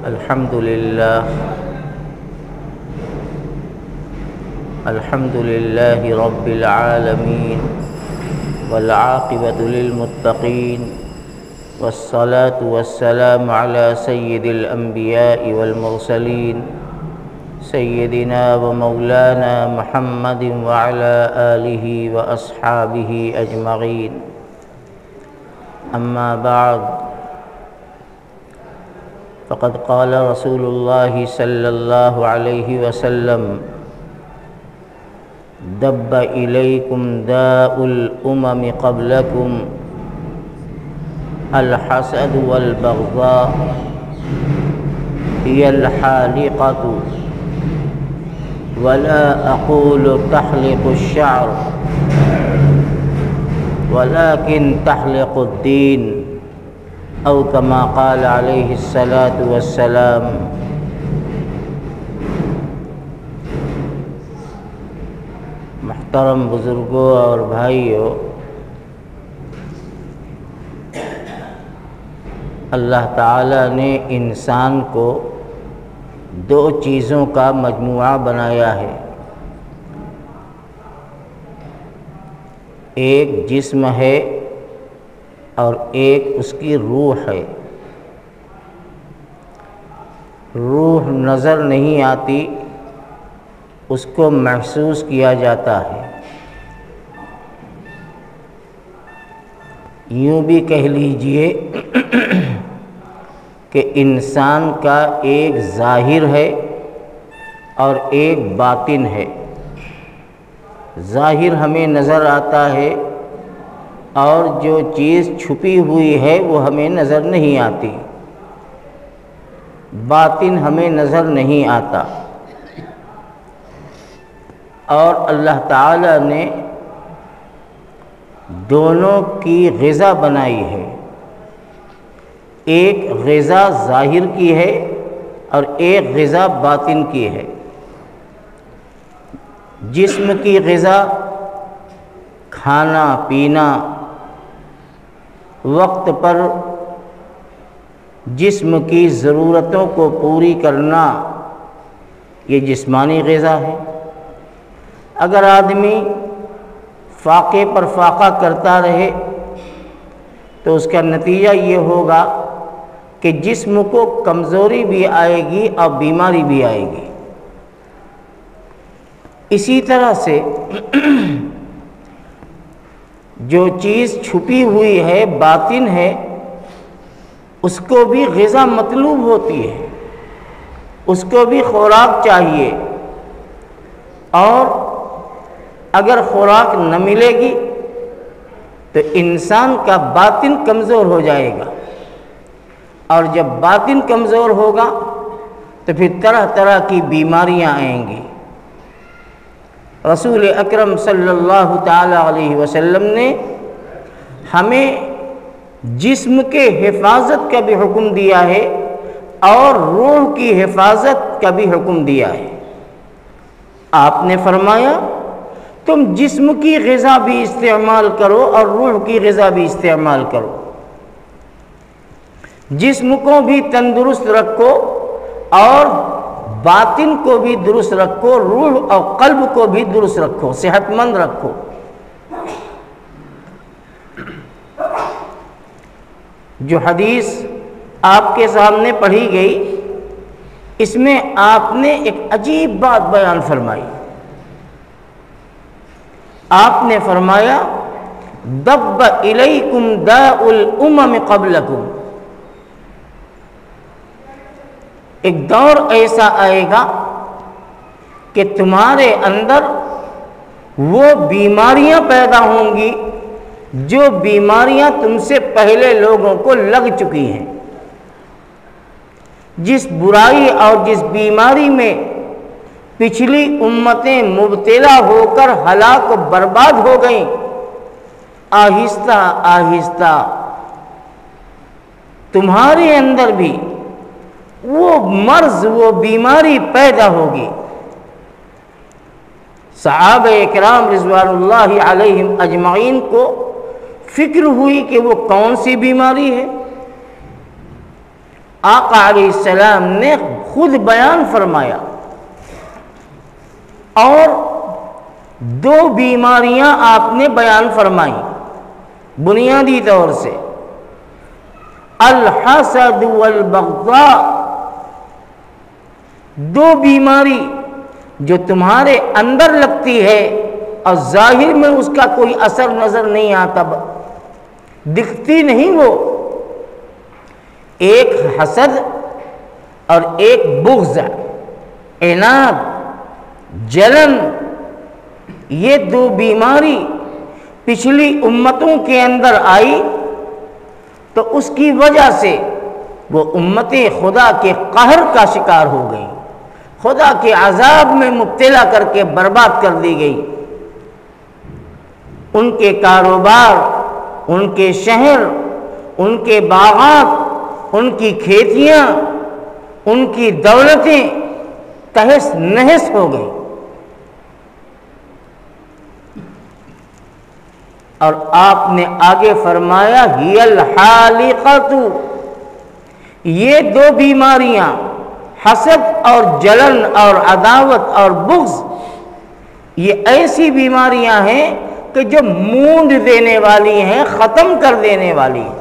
الحمد لله رب العالمين والعاقبة للمتقين والصلاة والسلام على سيد الأنبياء والمرسلين سيدنا ومولانا محمد وعلى آله وأصحابه أجمعين. أما بعد، فقد قال رسول الله صلى الله عليه وسلم: دب إليكم داء الأمم قبلكم الحسد والبغضاء هي الحالقة، ولا أقول تحلق الشعر ولكن تحلق الدين، او كما قال علیہ الصلاۃ والسلام. محترم بزرگوں اور بھائیوں، اللہ تعالیٰ نے انسان کو دو چیزوں کا مجموعہ بنایا ہے. ایک جسم ہے اور ایک اس کی روح ہے. روح نظر نہیں آتی، اس کو محسوس کیا جاتا ہے. یوں بھی کہہ لیجئے کہ انسان کا ایک ظاہر ہے اور ایک باطن ہے. ظاہر ہمیں نظر آتا ہے اور جو چیز چھپی ہوئی ہے وہ ہمیں نظر نہیں آتی. باطن ہمیں نظر نہیں آتا. اور اللہ تعالی نے دونوں کی غذا بنائی ہے. ایک غذا ظاہر کی ہے اور ایک غذا باطن کی ہے. جسم کی غذا کھانا پینا، وقت پر جسم کی ضرورتوں کو پوری کرنا، یہ جسمانی غذا ہے. اگر آدمی فاقے پر فاقہ کرتا رہے تو اس کا نتیجہ یہ ہوگا کہ جسم کو کمزوری بھی آئے گی اور بیماری بھی آئے گی. اسی طرح سے جو چیز چھپی ہوئی ہے، باطن ہے، اس کو بھی غذا مطلوب ہوتی ہے، اس کو بھی خوراک چاہیے. اور اگر خوراک نہ ملے گی تو انسان کا باطن کمزور ہو جائے گا، اور جب باطن کمزور ہوگا تو پھر طرح طرح کی بیماریاں آئیں گی. رسول اکرم صلی اللہ تعالی علیہ وسلم نے ہمیں جسم کے حفاظت کا بھی حکم دیا ہے اور روح کی حفاظت کا بھی حکم دیا ہے. آپ نے فرمایا تم جسم کی غذا بھی استعمال کرو اور روح کی غذا بھی استعمال کرو. جسم کو بھی تندرست رکھو اور باطن کو بھی درست رکھو، روح اور قلب کو بھی درست رکھو، صحت مند رکھو. جو حدیث آپ کے سامنے پڑھی گئی، اس میں آپ نے ایک عجیب بات بیان فرمائی. آپ نے فرمایا دب الیکم داء الامم قبلکم. ایک دور ایسا آئے گا کہ تمہارے اندر وہ بیماریاں پیدا ہوں گی جو بیماریاں تم سے پہلے لوگوں کو لگ چکی ہیں. جس برائی اور جس بیماری میں پچھلی امتیں مبتلا ہو کر ہلاک و برباد ہو گئیں، آہستہ آہستہ تمہارے اندر بھی وہ مرض، وہ بیماری پیدا ہوگی. صحابہ اکرام رضوان اللہ علیہم اجمعین کو فکر ہوئی کہ وہ کون سی بیماری ہے. آقا علیہ السلام نے خود بیان فرمایا، اور دو بیماریاں آپ نے بیان فرمائی بنیادی طور سے، الحسد والبغضاء، دو بیماری جو تمہارے اندر لگتی ہے اور ظاہر میں اس کا کوئی اثر نظر نہیں آتا، دکھتی نہیں، وہ ایک حسد اور ایک بغض، عناد، جلن، یہ دو بیماری پچھلی امتوں کے اندر آئی تو اس کی وجہ سے وہ امتیں خدا کے قہر کا شکار ہو گئی، خدا کے عذاب میں مبتلا کر کے برباد کر دی گئی۔ ان کے کاروبار، ان کے شہر، ان کے باغات، ان کی کھیتیاں، ان کی دولتیں تہس نہس ہو گئی۔ اور آپ نے آگے فرمایا ہی الحالقۃ، یہ دو بیماریاں حسد اور جلن اور عداوت اور بغض، یہ ایسی بیماریاں ہیں کہ جو مونڈ دینے والی ہیں، ختم کر دینے والی ہیں۔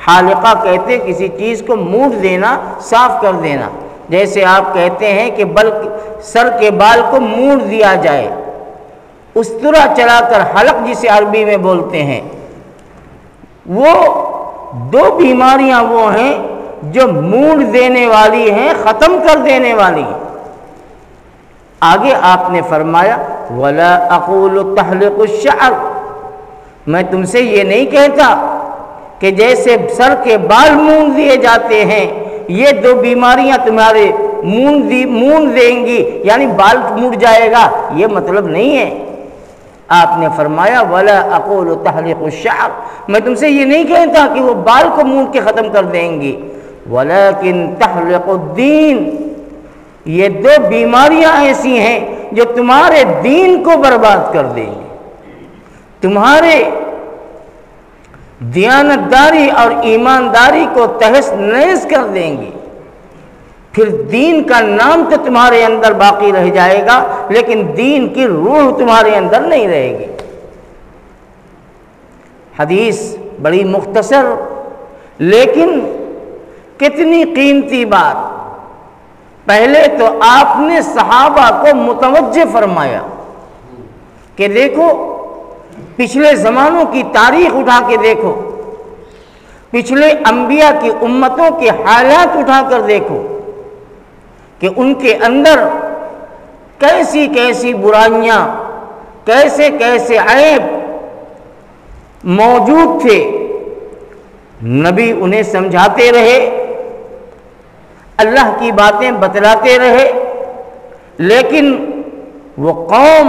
حالقہ کہتے کسی چیز کو مونڈ دینا، صاف کر دینا، جیسے آپ کہتے ہیں کہ سر کے بال کو مونڈ دیا جائے، استرا چلا کر حلق جسے عربی میں بولتے ہیں۔ وہ دو بیماریاں وہ ہیں جو مونڈ دینے والی ہیں، ختم کر دینے والی ہیں۔ آگے آپ نے فرمایا وَلَا أَقُولُ تَحْلِقُ الشَّعْرِ، میں تم سے یہ نہیں کہتا کہ جیسے سر کے بال مونڈ دیے جاتے ہیں یہ دو بیماریاں تمہارے مونڈ دیں گی، یعنی بال مڑ جائے گا، یہ مطلب نہیں ہے۔ آپ نے فرمایا وَلَا أَقُولُ تَحْلِقُ الشَّعْرِ، میں تم سے یہ نہیں کہتا کہ وہ بال کو مونڈ کے ختم کر دیں گی، وَلَكِنْ تَحْلِقُ الدِّينِ، یہ دو بیماریاں ایسی ہیں جو تمہارے دین کو برباد کر دیں گے، تمہارے دیانتداری اور ایمانداری کو تہس نہس کر دیں گی۔ پھر دین کا نام تو تمہارے اندر باقی رہ جائے گا، لیکن دین کی روح تمہارے اندر نہیں رہے گی۔ حدیث بڑی مختصر لیکن کتنی قیمتی بات۔ پہلے تو آپ نے صحابہ کو متوجہ فرمایا کہ دیکھو پچھلے زمانوں کی تاریخ اٹھا کے دیکھو، پچھلے انبیاء کی امتوں کے حالات اٹھا کر دیکھو کہ ان کے اندر کیسی کیسی برائیاں، کیسے کیسے عیب موجود تھے۔ نبی انہیں سمجھاتے رہے، اللہ کی باتیں بتلاتے رہے، لیکن وہ قوم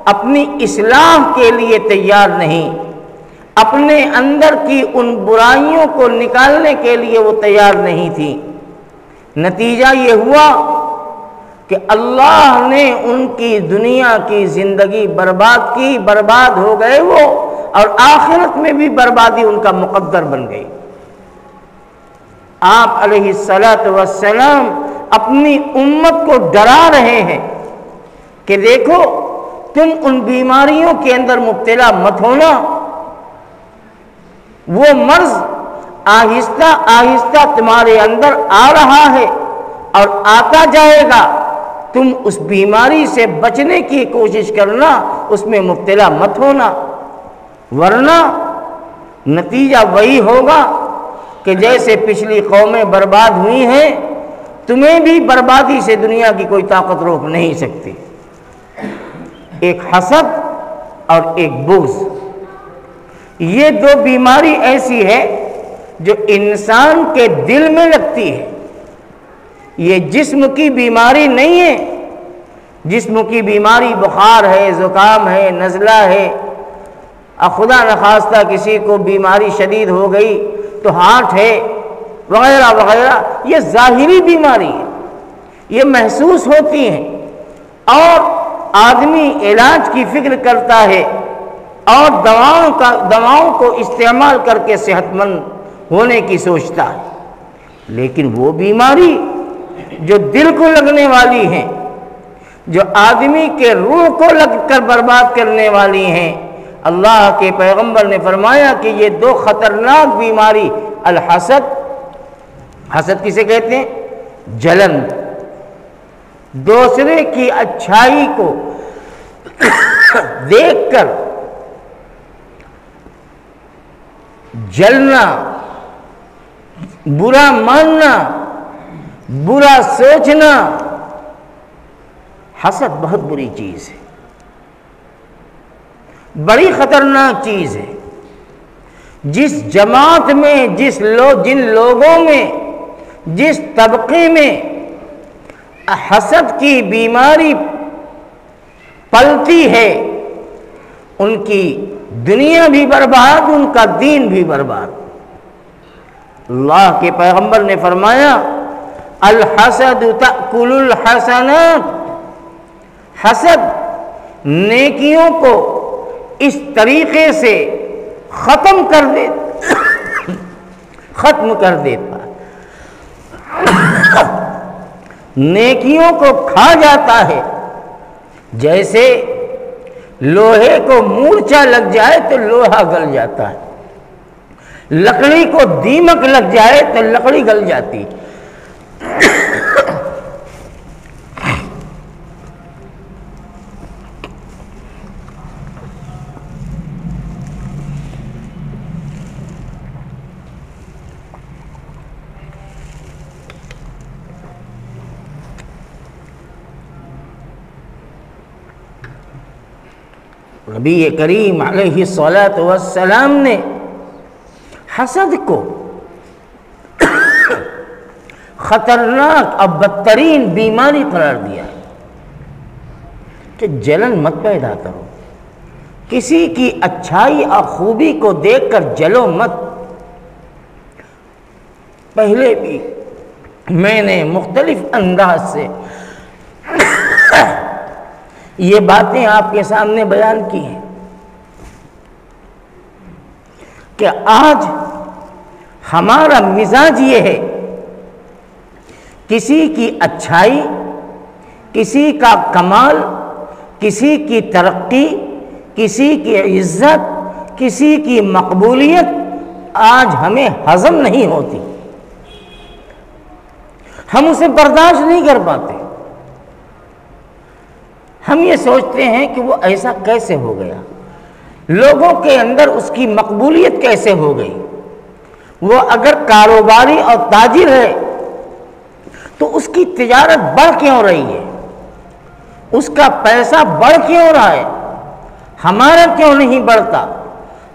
اپنی اصلاح کے لیے تیار نہیں، اپنے اندر کی ان برائیوں کو نکالنے کے لیے وہ تیار نہیں تھی۔ نتیجہ یہ ہوا کہ اللہ نے ان کی دنیا کی زندگی برباد کی، برباد ہو گئے وہ، اور آخرت میں بھی بربادی ان کا مقدر بن گئی۔ آپ علیہ السلام اپنی امت کو ڈرا رہے ہیں کہ دیکھو تم ان بیماریوں کے اندر مبتلا مت ہونا، وہ مرض آہستہ آہستہ تمہارے اندر آ رہا ہے اور آتا جائے گا، تم اس بیماری سے بچنے کی کوشش کرنا، اس میں مبتلا مت ہونا، ورنہ نتیجہ وہی ہوگا کہ جیسے پچھلی قومیں برباد ہوئی ہیں، تمہیں بھی بربادی سے دنیا کی کوئی طاقت روک نہیں سکتی۔ ایک حسد اور ایک بغض، یہ دو بیماری ایسی ہے جو انسان کے دل میں لگتی ہے، یہ جسم کی بیماری نہیں ہے۔ جسم کی بیماری بخار ہے، زکام ہے، نزلہ ہے، اور خدا نخواستہ کسی کو بیماری شدید ہو گئی تو ہارٹ ہے وغیرہ وغیرہ، یہ ظاہری بیماری ہے، یہ محسوس ہوتی ہیں، اور آدمی علاج کی فکر کرتا ہے اور دواؤں کو استعمال کر کے صحت مند ہونے کی سوچتا ہے، لیکن وہ بیماری جو دل کو لگنے والی ہیں، جو آدمی کے روح کو لگ کر برباد کرنے والی ہیں، اللہ کے پیغمبر نے فرمایا کہ یہ دو خطرناک بیماری، الحسد، حسد کسے کہتے ہیں؟ جلن، دوسرے کی اچھائی کو دیکھ کر جلنا، برا ماننا، برا سوچنا، حسد بہت بری چیز ہے، بڑی خطرناک چیز ہے۔ جس جماعت میں جن لوگوں میں، جس طبقے میں حسد کی بیماری پلتی ہے، ان کی دنیا بھی برباد، ان کا دین بھی برباد۔ اللہ کے پیغمبر نے فرمایا الحسد تأکل الحسنات، حسد نیکیوں کو اس طریقے سے ختم کر دیتا، نیکیوں کو کھا جاتا ہے، جیسے لوہے کو مورچہ لگ جائے تو لوہا گل جاتا ہے، لکڑی کو دیمک لگ جائے تو لکڑی گل جاتی۔ نبی کریم علیہ الصلاۃ والسلام نے حسد کو خطرناک اور بدترین بیماری قرار دیا ہے کہ جلن مت پیدا کرو، کسی کی اچھائی اور خوبی کو دیکھ کر جلو مت۔ پہلے بھی میں نے مختلف انداز سے یہ باتیں آپ کے سامنے بیان کی ہیں کہ آج ہمارا مزاج یہ ہے، کسی کی اچھائی، کسی کا کمال، کسی کی ترقی، کسی کی عزت، کسی کی مقبولیت آج ہمیں ہضم نہیں ہوتی، ہم اسے برداشت نہیں کر پاتے۔ ہم یہ سوچتے ہیں کہ وہ ایسا کیسے ہو گیا، لوگوں کے اندر اس کی مقبولیت کیسے ہو گئی، وہ اگر کاروباری اور تاجر ہے تو اس کی تجارت بڑھ کیوں رہی ہے، اس کا پیسہ بڑھ کیوں رہا ہے، ہمارا کیوں نہیں بڑھتا،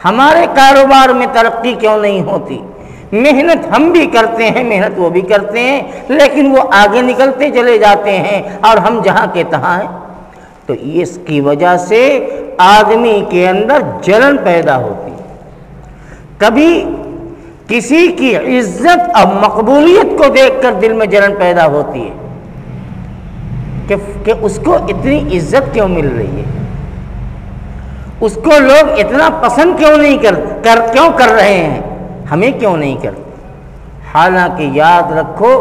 ہمارے کاروبار میں ترقی کیوں نہیں ہوتی؟ محنت ہم بھی کرتے ہیں، محنت وہ بھی کرتے ہیں، لیکن وہ آگے نکلتے چلے جاتے ہیں اور ہم جہاں کے تہاں ہیں۔ تو اس کی وجہ سے آدمی کے اندر جلن پیدا ہوتی، کبھی کسی کی عزت اور مقبولیت کو دیکھ کر دل میں جلن پیدا ہوتی ہے کہ اس کو اتنی عزت کیوں مل رہی ہے، اس کو لوگ اتنا پسند کیوں نہیں کر رہے ہیں، ہمیں کیوں نہیں کرتے۔ حالانکہ یاد رکھو،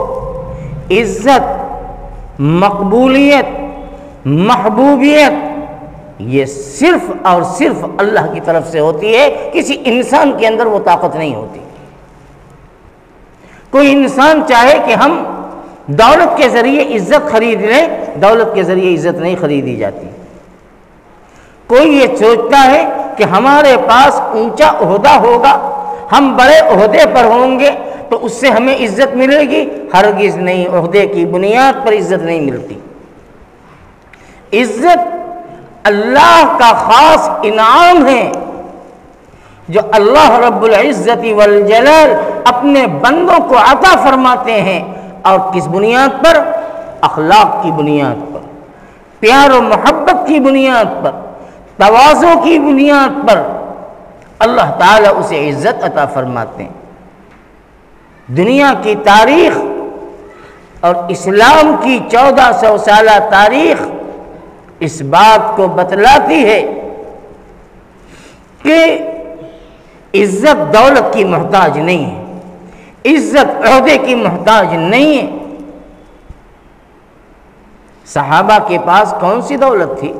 عزت، مقبولیت، محبوبیت یہ صرف اور صرف اللہ کی طرف سے ہوتی ہے، کسی انسان کے اندر وہ طاقت نہیں ہوتی۔ کوئی انسان چاہے کہ ہم دولت کے ذریعے عزت خرید لیں، دولت کے ذریعے عزت نہیں خریدی جاتی۔ کوئی یہ سوچتا ہے کہ ہمارے پاس اونچا عہدہ ہوگا، ہم بڑے عہدے پر ہوں گے تو اس سے ہمیں عزت ملے گی، ہرگز نہیں، عہدے کی بنیاد پر عزت نہیں ملتی۔ عزت اللہ کا خاص انعام ہے جو اللہ رب العزت والجلال اپنے بندوں کو عطا فرماتے ہیں، اور کس بنیاد پر؟ اخلاق کی بنیاد پر، پیار و محبت کی بنیاد پر، تواضع کی بنیاد پر اللہ تعالیٰ اسے عزت عطا فرماتے ہیں۔ دنیا کی تاریخ اور اسلام کی 1400 سالہ تاریخ اس بات کو بتلاتی ہے کہ عزت دولت کی محتاج نہیں ہے، عزت عہدے کی محتاج نہیں ہے۔ صحابہ کے پاس کون سی دولت تھی؟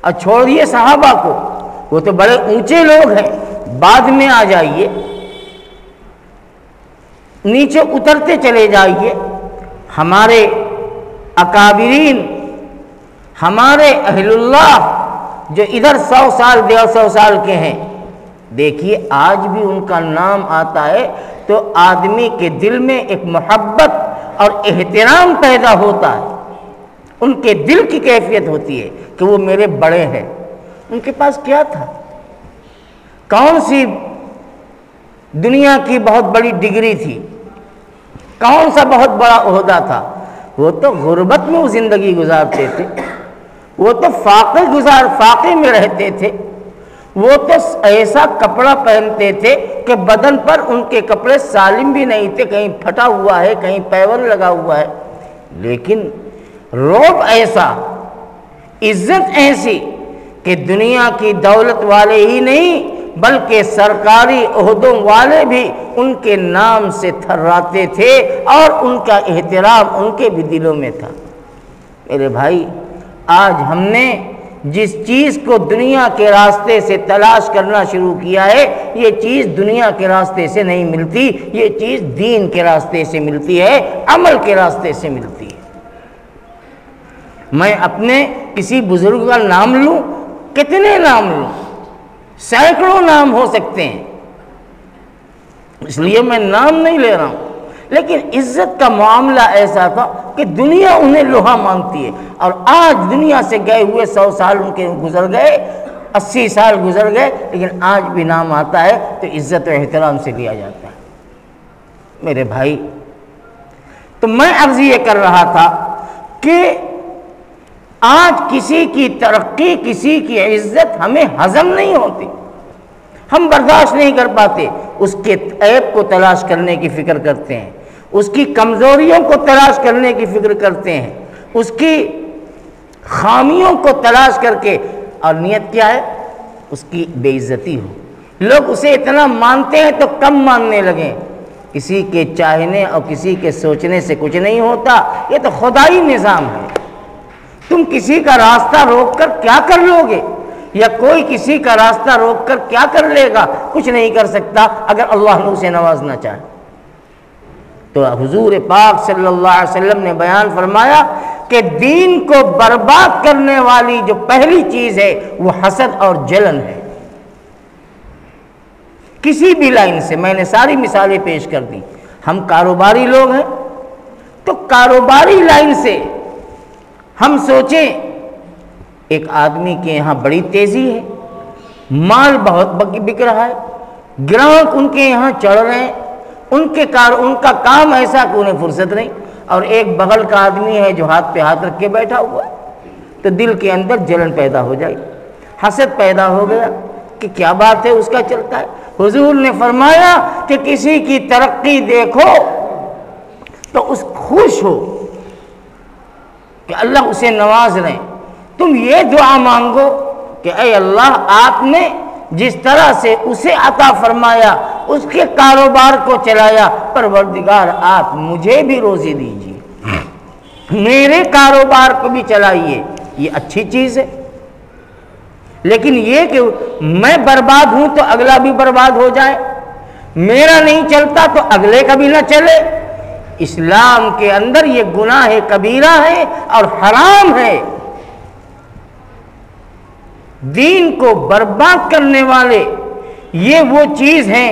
اور چھوڑیے صحابہ کو، وہ تو بڑے اونچے لوگ ہیں، بعد میں آ جائیے، نیچے اترتے چلے جائیے۔ ہمارے اکابرین، ہمارے اہل اللہ جو ادھر 100 سال 150 سال کے ہیں، دیکھیے آج بھی ان کا نام آتا ہے تو آدمی کے دل میں ایک محبت اور احترام پیدا ہوتا ہے، ان کے دل کی کیفیت ہوتی ہے کہ وہ میرے بڑے ہیں۔ ان کے پاس کیا تھا؟ کون سی دنیا کی بہت بڑی ڈگری تھی؟ کون سا بہت بڑا عہدہ تھا؟ وہ تو غربت میں وہ زندگی گزارتے تھے، وہ تو فاقے میں رہتے تھے، وہ تو ایسا کپڑا پہنتے تھے کہ بدن پر ان کے کپڑے سالم بھی نہیں تھے، کہیں پھٹا ہوا ہے، کہیں پیور لگا ہوا ہے، لیکن روب ایسا، عزت ایسی کہ دنیا کی دولت والے ہی نہیں بلکہ سرکاری عہدوں والے بھی ان کے نام سے تھراتے تھے، اور ان کا احترام ان کے بھی دلوں میں تھا۔ میرے بھائی، آج ہم نے جس چیز کو دنیا کے راستے سے تلاش کرنا شروع کیا ہے، یہ چیز دنیا کے راستے سے نہیں ملتی، یہ چیز دین کے راستے سے ملتی ہے، عمل کے راستے سے ملتی ہے۔ میں اپنے کسی بزرگ کا نام لوں، کتنے نام لوں؟ سینکڑوں نام ہو سکتے ہیں، اس لیے میں نام نہیں لے رہا ہوں، لیکن عزت کا معاملہ ایسا تھا کہ دنیا انہیں لوہا مانگتی ہے، اور آج دنیا سے گئے ہوئے 100 سال ان کے گزر گئے، 80 سال گزر گئے، لیکن آج بھی نام آتا ہے تو عزت و احترام سے لیا جاتا ہے۔ میرے بھائی، تو میں عرض یہ کر رہا تھا کہ آج کسی کی ترقی، کسی کی عزت ہمیں ہضم نہیں ہوتی، ہم برداشت نہیں کر پاتے، اس کے عیب کو تلاش کرنے کی فکر کرتے ہیں، اس کی کمزوریوں کو تلاش کرنے کی فکر کرتے ہیں، اس کی خامیوں کو تلاش کر کے، اور نیت کیا ہے؟ اس کی بے عزتی ہو۔ لوگ اسے اتنا مانتے ہیں تو کم ماننے لگیں۔ کسی کے چاہنے اور کسی کے سوچنے سے کچھ نہیں ہوتا، یہ تو خدائی نظام ہے۔ تم کسی کا راستہ روک کر کیا کر لو گے؟ یا کوئی کسی کا راستہ روک کر کیا کر لے گا؟ کچھ نہیں کر سکتا اگر اللہ نے اسے نوازنا چاہے۔ تو حضور پاک صلی اللہ علیہ وسلم نے بیان فرمایا کہ دین کو برباد کرنے والی جو پہلی چیز ہے وہ حسد اور جلن ہے۔ کسی بھی لائن سے، میں نے ساری مثالیں پیش کر دی، ہم کاروباری لوگ ہیں تو کاروباری لائن سے ہم سوچیں ایک آدمی کے یہاں بڑی تیزی ہے، مال بہت بک رہا ہے، گراہک ان کے یہاں چڑھ رہے ہیں، ان کا کام ایسا کہ انہیں فرصت نہیں، اور ایک بغل کا آدمی ہے جو ہاتھ پہ ہاتھ رکھ کے بیٹھا ہوا ہے، تو دل کے اندر جلن پیدا ہو جائے، حسد پیدا ہو گیا کہ کیا بات ہے، اس کا چلتا ہے۔ حضور نے فرمایا کہ کسی کی ترقی دیکھو تو اس خوش ہو کہ اللہ اسے نواز رہے، تم یہ دعا مانگو کہ اے اللہ، آپ نے جس طرح سے اسے عطا فرمایا، اس کے کاروبار کو چلایا، پروردگار آپ مجھے بھی روزی دیجیے، میرے کاروبار کو بھی چلائیے۔ یہ اچھی چیز ہے، لیکن یہ کہ میں برباد ہوں تو اگلا بھی برباد ہو جائے، میرا نہیں چلتا تو اگلے کا بھی نہ چلے، اسلام کے اندر یہ گناہ کبیرہ ہے اور حرام ہے۔ دین کو برباد کرنے والے یہ وہ چیز ہیں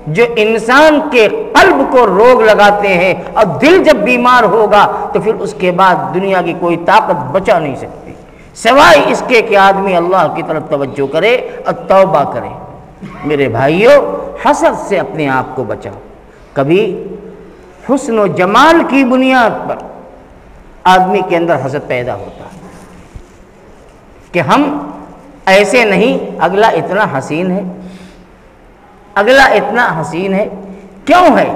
جو انسان کے قلب کو روگ لگاتے ہیں، اور دل جب بیمار ہوگا تو پھر اس کے بعد دنیا کی کوئی طاقت بچا نہیں سکتی، سوائے اس کے کہ آدمی اللہ کی طرف توجہ کرے اور توبہ کرے۔ میرے بھائیوں، حسد سے اپنے آپ کو بچاؤ۔ کبھی حسن و جمال کی بنیاد پر آدمی کے اندر حسد پیدا ہوتا ہے کہ ہم ایسے نہیں، اگلا اتنا حسین ہے، اگلا اتنا حسین ہے، کیوں ہے؟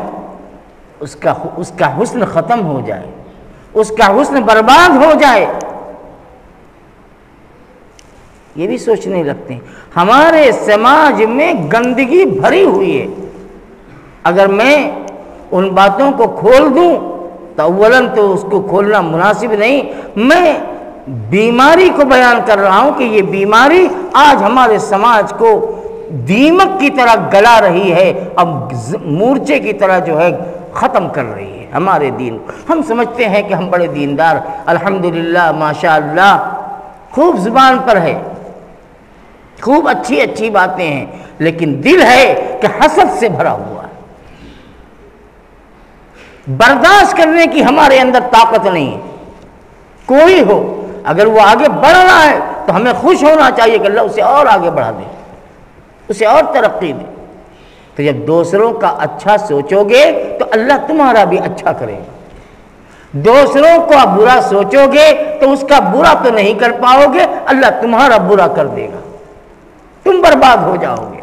اس کا حسن ختم ہو جائے، اس کا حسن برباد ہو جائے، یہ بھی سوچنے لگتے ہیں۔ ہمارے سماج میں گندگی بھری ہوئی ہے، اگر میں ان باتوں کو کھول دوں تو اولاً تو اس کو کھولنا مناسب نہیں، میں بیماری کو بیان کر رہا ہوں کہ یہ بیماری آج ہمارے سماج کو دیمک کی طرح گلا رہی ہے، اب مورچے کی طرح جو ہے ختم کر رہی ہے ہمارے دین کو۔ ہم سمجھتے ہیں کہ ہم بڑے دیندار، الحمدللہ ماشاءاللہ، خوب زبان پر ہے، خوب اچھی اچھی باتیں ہیں، لیکن دل ہے کہ حسد سے بھرا ہوا ہے، برداشت کرنے کی ہمارے اندر طاقت نہیں ہے۔ کوئی ہو اگر وہ آگے بڑھ رہا ہے تو ہمیں خوش ہونا چاہیے کہ اللہ اسے اور آگے بڑھا دے، اسے اور ترقی دے۔ تو جب دوسروں کا اچھا سوچو گے تو اللہ تمہارا بھی اچھا کرے گا، دوسروں کو برا سوچو گے تو اس کا برا تو نہیں کر پاؤ گے، اللہ تمہارا برا کر دے گا، تم برباد ہو جاؤ گے۔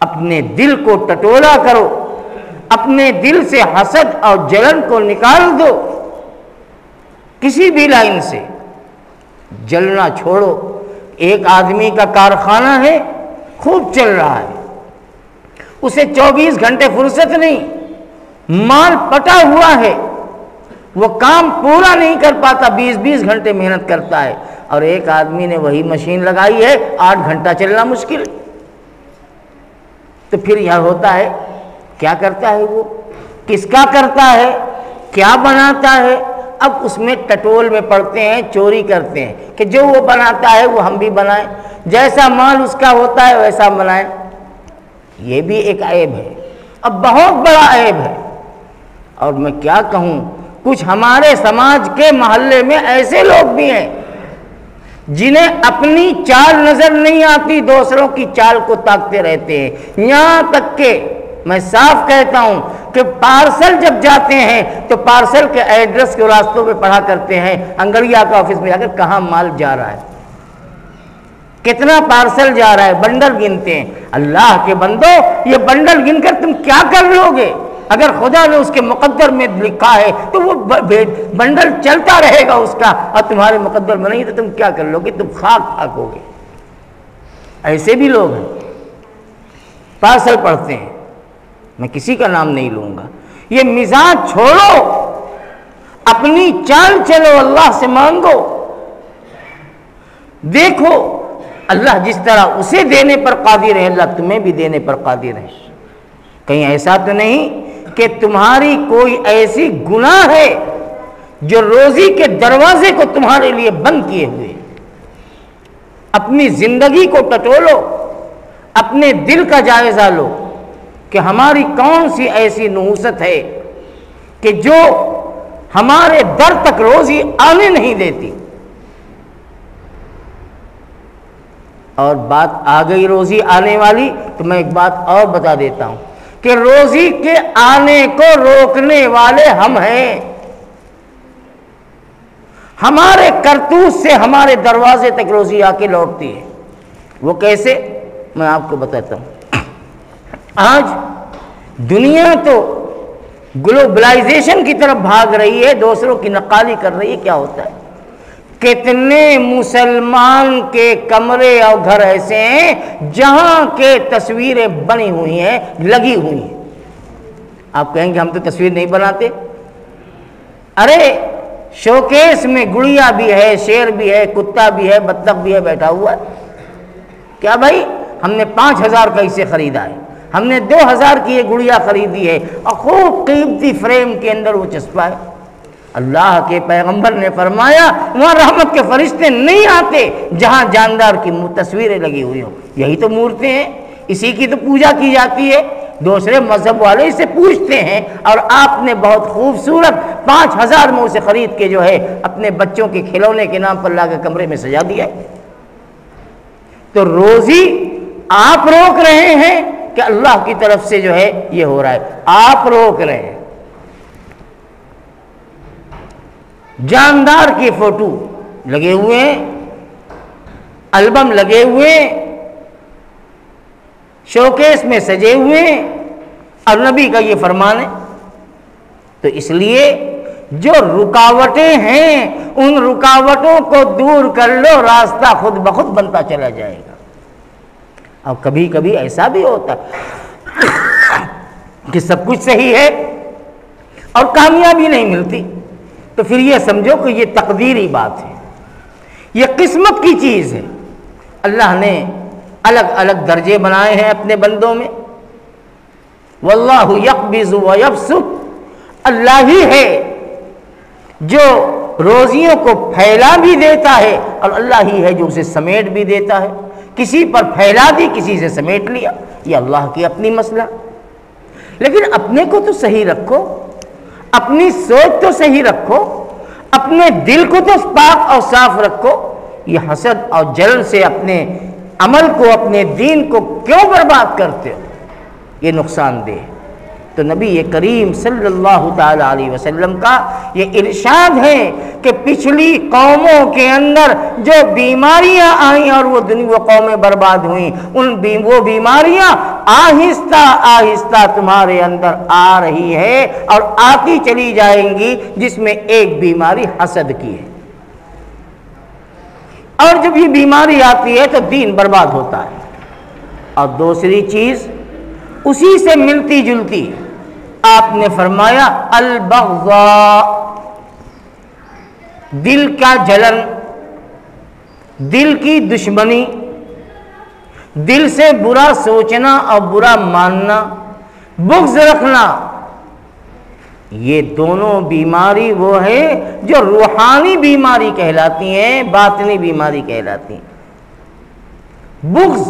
اپنے دل کو ٹٹولا کرو، اپنے دل سے حسد اور جلن کو نکال دو، کسی بھی لائن سے جلنا چھوڑو۔ ایک آدمی کا کارخانہ ہے، خوب چل رہا ہے، اسے 24 گھنٹے فرصت نہیں، مال پٹا ہوا ہے، وہ کام پورا نہیں کر پاتا، 20 گھنٹے محنت کرتا ہے، اور ایک آدمی نے وہی مشین لگائی ہے، 8 گھنٹہ چلنا مشکل۔ تو پھر یہاں ہوتا ہے، کیا کرتا ہے وہ، کس کا کرتا ہے، کیا بناتا ہے؟ اب اس میں ٹٹول میں پڑتے ہیں، چوری کرتے ہیں کہ جو وہ بناتا ہے وہ ہم بھی بنائیں، جیسا مال اس کا ہوتا ہے ویسا بنائیں۔ یہ بھی ایک عیب ہے، اب بہت بڑا عیب ہے۔ اور میں کیا کہوں، کچھ ہمارے سماج کے محلے میں ایسے لوگ بھی ہیں جنہیں اپنی چال نظر نہیں آتی، دوسروں کی چال کو تاکتے رہتے ہیں، یہاں تک کہ میں صاف کہتا ہوں کہ پارسل جب جاتے ہیں تو پارسل کے ایڈریس کے راستوں پہ پڑھا کرتے ہیں، انگڑیا کا آفس میں جا کر کہاں مال جا رہا ہے، کتنا پارسل جا رہا ہے، بنڈل گنتے ہیں۔ اللہ کے بندو، یہ بنڈل گن کر تم کیا کر لو گے؟ اگر خدا نے اس کے مقدر میں لکھا ہے تو وہ بنڈل چلتا رہے گا اس کا، اور تمہارے مقدر میں نہیں تو تم کیا کر لو گے؟ تم خاک ہو گے۔ ایسے بھی لوگ ہیں، پارسل پڑھتے ہیں، میں کسی کا نام نہیں لوں گا۔ یہ مزاج چھوڑو، اپنی چال چلو، اللہ سے مانگو، دیکھو اللہ جس طرح اسے دینے پر قادر ہے اللہ تمہیں بھی دینے پر قادر ہے۔ کہیں ایسا تو نہیں کہ تمہاری کوئی ایسی گناہ ہے جو روزی کے دروازے کو تمہارے لیے بند کیے ہوئے۔ اپنی زندگی کو ٹٹولو، اپنے دل کا جائزہ لو کہ ہماری کون سی ایسی نحوست ہے کہ جو ہمارے در تک روزی آنے نہیں دیتی۔ اور بات آ گئی روزی آنے والی تو میں ایک بات اور بتا دیتا ہوں کہ روزی کے آنے کو روکنے والے ہم ہیں۔ ہمارے کرتوت سے ہمارے دروازے تک روزی آ کے لوٹتی ہے۔ وہ کیسے؟ میں آپ کو بتاتا ہوں۔ آج دنیا تو گلوبلائزیشن کی طرف بھاگ رہی ہے، دوسروں کی نقالی کر رہی ہے۔ کیا ہوتا ہے؟ کتنے مسلمان کے کمرے اور گھر ایسے ہیں جہاں کے تصویریں بنی ہوئی ہیں، لگی ہوئی ہیں۔ آپ کہیں گے ہم تو تصویر نہیں بناتے۔ ارے شوکیس میں گڑیا بھی ہے، شیر بھی ہے، کتا بھی ہے، بطخ بھی ہے، بیٹھا ہوا ہے۔ کیا بھائی؟ ہم نے 5000 کا اسے خریدا ہے، ہم نے 2000 کی یہ گڑیا خریدی ہے اور خوب قیمتی فریم کے اندر وہ چسپا ہے۔ اللہ کے پیغمبر نے فرمایا وہاں رحمت کے فرشتے نہیں آتے جہاں جاندار کی تصویریں لگی ہوئی ہوں۔ یہی تو مورتیں ہیں، اسی کی تو پوجا کی جاتی ہے۔ دوسرے مذہب والے اسے پوجتے ہیں اور آپ نے بہت خوبصورت 5000 میں اسے خرید کے جو ہے اپنے بچوں کے کھلونے کے نام پر لا کے کمرے میں سجا دیا ہے۔ تو روزی آپ روک رہے ہیں کہ اللہ کی طرف سے جو ہے یہ ہو رہا ہے؟ آپ روک رہے ہیں۔ جاندار کی فوٹو لگے ہوئے ہیں، البم لگے ہوئے ہیں، شوکیس میں سجے ہوئے ہیں، اور نبی کا یہ فرمان ہے۔ تو اس لیے جو رکاوٹیں ہیں ان رکاوٹوں کو دور کر لو، راستہ خود بخود بنتا چلا جائے گا۔ اب کبھی کبھی ایسا بھی ہوتا ہے کہ سب کچھ صحیح ہے اور کامیابی نہیں ملتی، تو پھر یہ سمجھو کہ یہ تقدیری بات ہے، یہ قسمت کی چیز ہے۔ اللہ نے الگ الگ درجے بنائے ہیں اپنے بندوں میں۔ واللہ یقبض ویبسط، اللہ ہی ہے جو روزیوں کو پھیلا بھی دیتا ہے اور اللہ ہی ہے جو اسے سمیٹ بھی دیتا ہے۔ کسی پر پھیلا دی، کسی سے سمیٹ لیا، یہ اللہ کی اپنی مسئلہ۔ لیکن اپنے کو تو صحیح رکھو، اپنی سوچ تو صحیح رکھو، اپنے دل کو تو پاک اور صاف رکھو۔ یہ حسد اور جلن سے اپنے عمل کو، اپنے دین کو کیوں برباد کرتے ہو؟ یہ نقصان دہ ہے۔ تو نبی کریم صلی اللہ تعالی علیہ وسلم کا یہ ارشاد ہے کہ پچھلی قوموں کے اندر جو بیماریاں آئیں اور وہ قومیں برباد ہوئیں، وہ بیماریاں آہستہ آہستہ تمہارے اندر آ رہی ہے اور آتی چلی جائیں گی، جس میں ایک بیماری حسد کی ہے۔ اور جب یہ بیماری آتی ہے تو دین برباد ہوتا ہے۔ اور دوسری چیز اسی سے ملتی جلتی، آپ نے فرمایا البغضاء، دل کا جلن، دل کی دشمنی، دل سے برا سوچنا اور برا ماننا، بغض رکھنا، یہ دونوں بیماری وہ ہے جو روحانی بیماری کہلاتی ہیں، باطنی بیماری کہلاتی ہیں۔ بغض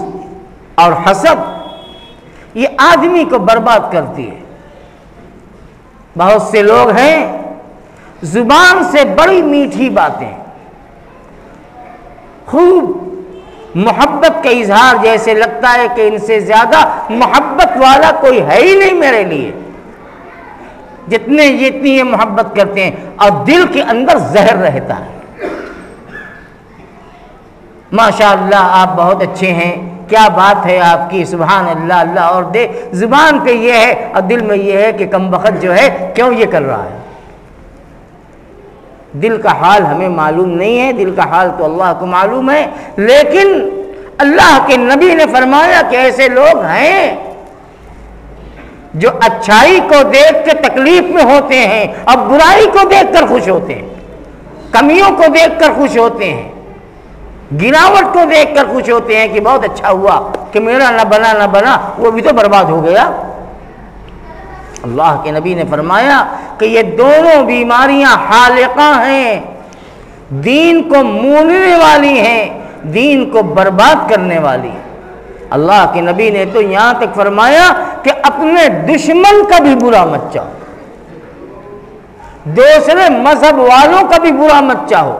اور حسد یہ آدمی کو برباد کرتی ہے۔ بہت سے لوگ ہیں زبان سے بڑی میٹھی باتیں، خوب محبت کا اظہار، جیسے لگتا ہے کہ ان سے زیادہ محبت والا کوئی ہے ہی نہیں میرے لیے، جتنی یہ محبت کرتے ہیں، اور دل کے اندر زہر رہتا ہے۔ ماشاءاللہ آپ بہت اچھے ہیں، کیا بات ہے آپ کی، سبحان اللہ، اللہ اور دے، زبان پہ یہ ہے اور دل میں یہ ہے کہ کم بخت جو ہے کیوں یہ کر رہا ہے۔ دل کا حال ہمیں معلوم نہیں ہے، دل کا حال تو اللہ کو معلوم ہے، لیکن اللہ کے نبی نے فرمایا کہ ایسے لوگ ہیں جو اچھائی کو دیکھ کے تکلیف میں ہوتے ہیں اور برائی کو دیکھ کر خوش ہوتے ہیں، کمیوں کو دیکھ کر خوش ہوتے ہیں، گراوٹ کو دیکھ کر خوش ہوتے ہیں کہ بہت اچھا ہوا کہ میرا نہ بنا وہ بھی تو برباد ہو گیا۔ اللہ کے نبی نے فرمایا کہ یہ دونوں بیماریاں حالقہ ہیں، دین کو موننے والی ہیں، دین کو برباد کرنے والی ہیں۔ اللہ کے نبی نے تو یہاں تک فرمایا کہ اپنے دشمن کا بھی برا مت چاہو، دوسرے مذہب والوں کا بھی برا مت چاہو،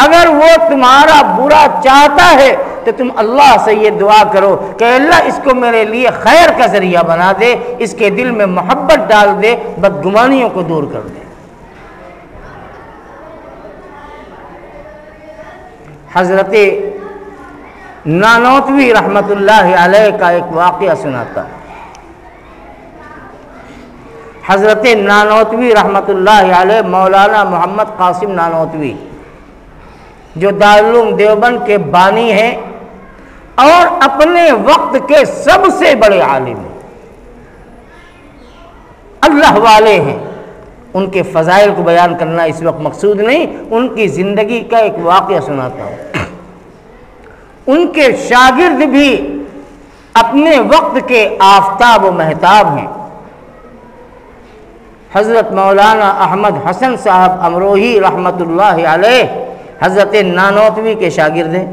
اگر وہ تمہارا برا چاہتا ہے تو تم اللہ سے یہ دعا کرو کہ اللہ اس کو میرے لیے خیر کا ذریعہ بنا دے، اس کے دل میں محبت ڈال دے، بدگمانیوں کو دور کر دے۔ حضرت نانوتوی رحمت اللہ علیہ کا ایک واقعہ سناتا ہوں۔ حضرت نانوتوی رحمت اللہ علیہ مولانا محمد قاسم نانوتوی جو دارالعلوم دیوبند کے بانی ہیں اور اپنے وقت کے سب سے بڑے عالم ہیں، اللہ والے ہیں۔ ان کے فضائل کو بیان کرنا اس وقت مقصود نہیں، ان کی زندگی کا ایک واقعہ سناتا ہوں۔ ان کے شاگرد بھی اپنے وقت کے آفتاب و مہتاب ہیں۔ حضرت مولانا احمد حسن صاحب امروہی رحمت اللہ علیہ حضرت نانوتوی کے شاگرد ہیں،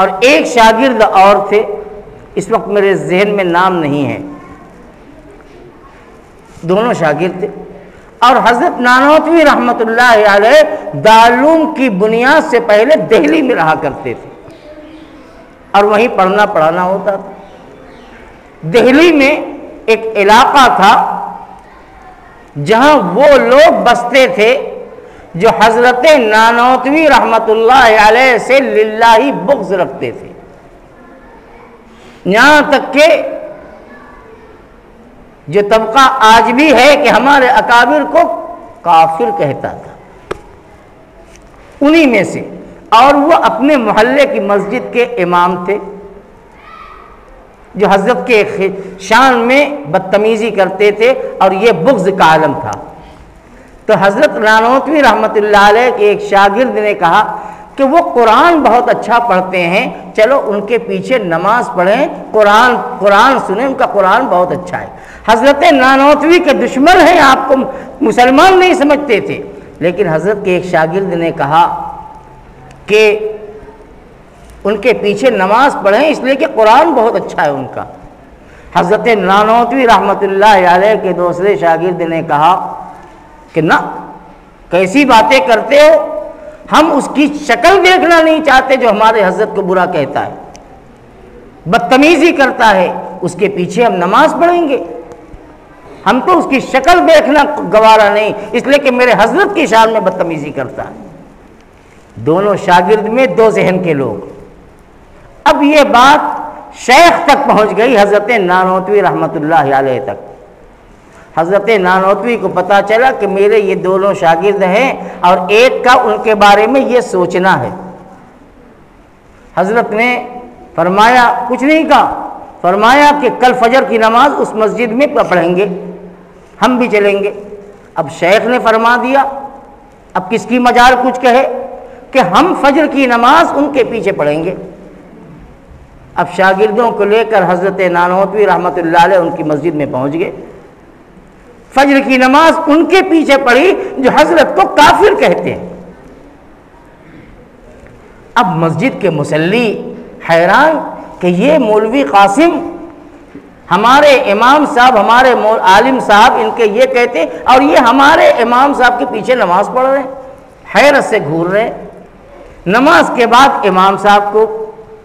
اور ایک شاگرد اور تھے، اس وقت میرے ذہن میں نام نہیں ہے، دونوں شاگرد تھے۔ اور حضرت نانوتوی رحمت اللہ علیہ دارالعلوم کی بنیاد سے پہلے دہلی میں رہا کرتے تھے اور وہیں پڑھنا پڑھانا ہوتا تھا۔ دہلی میں ایک علاقہ تھا جہاں وہ لوگ بستے تھے جو حضرت نانوتوی رحمت اللہ علیہ سے للہ بغض رکھتے تھے، یہاں تک کہ جو طبقہ آج بھی ہے کہ ہمارے اکابر کو کافر کہتا تھا، انہی میں سے، اور وہ اپنے محلے کی مسجد کے امام تھے۔ جو حضرت کے شان میں بدتمیزی کرتے تھے، اور یہ بغض کا عالم تھا۔ تو حضرت نانوتوی رحمۃ اللہ علیہ کے ایک شاگرد نے کہا کہ وہ قرآن بہت اچھا پڑھتے ہیں، چلو ان کے پیچھے نماز پڑھیں، قرآن سنیں، ان کا قرآن بہت اچھا ہے۔ حضرت نانوتوی کے دشمن ہیں، آپ کو مسلمان نہیں سمجھتے تھے، لیکن حضرت کے ایک شاگرد نے کہا کہ ان کے پیچھے نماز پڑھیں اس لیے کہ قرآن بہت اچھا ہے ان کا۔ حضرت نانوتوی رحمۃ اللہ علیہ کے دوسرے شاگرد نے کہا کہ نہ، کیسی باتیں کرتے ہو، ہم اس کی شکل دیکھنا نہیں چاہتے جو ہمارے حضرت کو برا کہتا ہے، بدتمیزی کرتا ہے، اس کے پیچھے ہم نماز پڑھیں گے؟ ہم تو اس کی شکل دیکھنا گوارا نہیں، اس لیے کہ میرے حضرت کی شان میں بدتمیزی کرتا ہے۔ دونوں شاگرد میں دو ذہن کے لوگ۔ اب یہ بات شیخ تک پہنچ گئی، حضرت نانوتوی رحمۃ اللہ علیہ تک۔ حضرت نانوتوی کو پتا چلا کہ میرے یہ دونوں شاگرد ہیں اور ایک کا ان کے بارے میں یہ سوچنا ہے۔ حضرت نے فرمایا، کچھ نہیں کہا، فرمایا کہ کل فجر کی نماز اس مسجد میں پڑھیں گے، ہم بھی چلیں گے۔ اب شیخ نے فرما دیا، اب کس کی مجال کچھ کہے کہ ہم فجر کی نماز ان کے پیچھے پڑھیں گے۔ اب شاگردوں کو لے کر حضرت نانوتوی رحمۃ اللہ علیہ ان کی مسجد میں پہنچ گئے، فجر کی نماز ان کے پیچھے پڑھی جو حضرت کو کافر کہتے ہیں۔ اب مسجد کے مصلی حیران کہ یہ مولوی قاسم ہمارے امام صاحب، ہمارے عالم صاحب ان کے یہ کہتے اور یہ ہمارے امام صاحب کے پیچھے نماز پڑھ رہے ہیں، حیرت سے گھور رہے ہیں۔ نماز کے بعد امام صاحب کو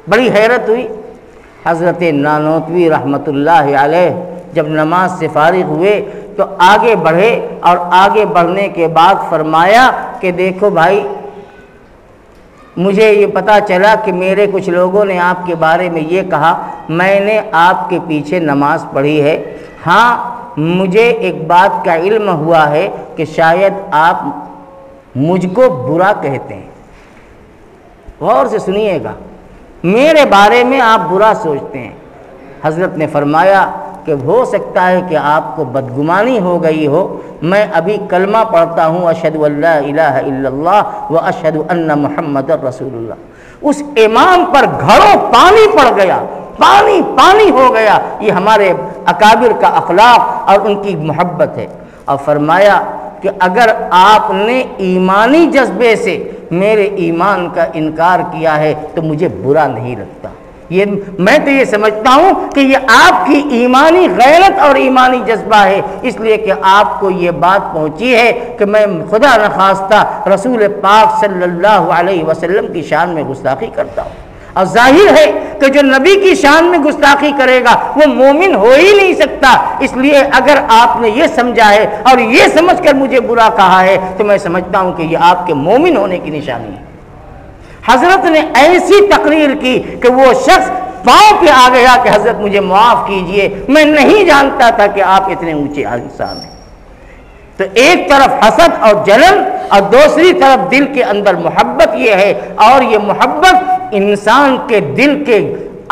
بڑی حیرت ہوئی۔ حضرت نانوتوی رحمۃ اللہ علیہ جب نماز سے فارغ ہوئے تو آگے بڑھے، اور آگے بڑھنے کے بعد فرمایا کہ دیکھو بھائی، مجھے یہ پتا چلا کہ میرے کچھ لوگوں نے آپ کے بارے میں یہ کہا، میں نے آپ کے پیچھے نماز پڑھی ہے، ہاں مجھے ایک بات کا علم ہوا ہے کہ شاید آپ مجھ کو برا کہتے ہیں۔ غور سے سنیے گا، میرے بارے میں آپ برا سوچتے ہیں۔ حضرت نے فرمایا کہ ہو سکتا ہے کہ آپ کو بدگمانی ہو گئی ہو، میں ابھی کلمہ پڑھتا ہوں، اشہد ان لا الہ الا اللہ و اشہد ان محمد رسول اللہ۔ اس امام پر گھڑوں پانی پڑ گیا، پانی ہو گیا۔ یہ ہمارے اکابر کا اخلاق اور ان کی محبت ہے۔ اور فرمایا کہ اگر آپ نے ایمانی جذبے سے میرے ایمان کا انکار کیا ہے تو مجھے برا نہیں لگتا، میں تو یہ سمجھتا ہوں کہ یہ آپ کی ایمانی غیرت اور ایمانی جذبہ ہے، اس لیے کہ آپ کو یہ بات پہنچی ہے کہ میں خدا نخواستہ رسول پاک صلی اللہ علیہ وسلم کی شان میں گستاخی کرتا ہوں۔ اور ظاہر ہے کہ جو نبی کی شان میں گستاخی کرے گا وہ مومن ہو ہی نہیں سکتا، اس لیے اگر آپ نے یہ سمجھا ہے اور یہ سمجھ کر مجھے برا کہا ہے تو میں سمجھتا ہوں کہ یہ آپ کے مومن ہونے کی نشانی ہے۔ حضرت نے ایسی تقریر کی کہ وہ شخص پاؤں پہ آ گیا کہ حضرت مجھے معاف کیجئے، میں نہیں جانتا تھا کہ آپ اتنے اونچے انسان ہیں۔ تو ایک طرف حسد اور جلن اور دوسری طرف دل کے اندر محبت یہ ہے، اور یہ محبت انسان کے دل کے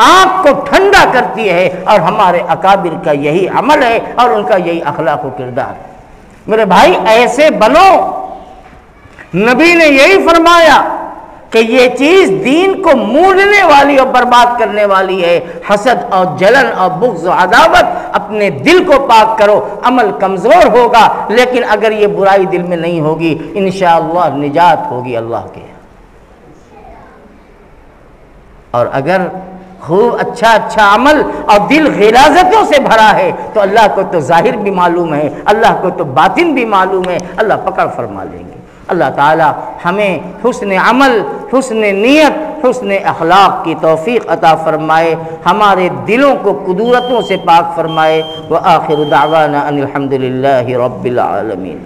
آنکھ کو ٹھنڈا کرتی ہے، اور ہمارے اکابر کا یہی عمل ہے اور ان کا یہی اخلاق و کردار ہے۔ میرے بھائی ایسے بنو، نبی نے یہی فرمایا کہ یہ چیز دین کو موڑنے والی اور برباد کرنے والی ہے۔ حسد اور جلن اور بغض و عداوت، اپنے دل کو پاک کرو، عمل کمزور ہوگا لیکن اگر یہ برائی دل میں نہیں ہوگی انشاءاللہ نجات ہوگی اللہ کے۔ اور اگر خوب اچھا عمل اور دل غلاظتوں سے بھرا ہے تو اللہ کو تو ظاہر بھی معلوم ہے، اللہ کو تو باطن بھی معلوم ہے، اللہ پکڑ فرما لیں گے۔ اللہ تعالی ہمیں حسن عمل، حسن نیت، حسن اخلاق کی توفیق عطا فرمائے، ہمارے دلوں کو کدورتوں سے پاک فرمائے۔ وآخر دعوانا ان الحمد للہ رب العالمین۔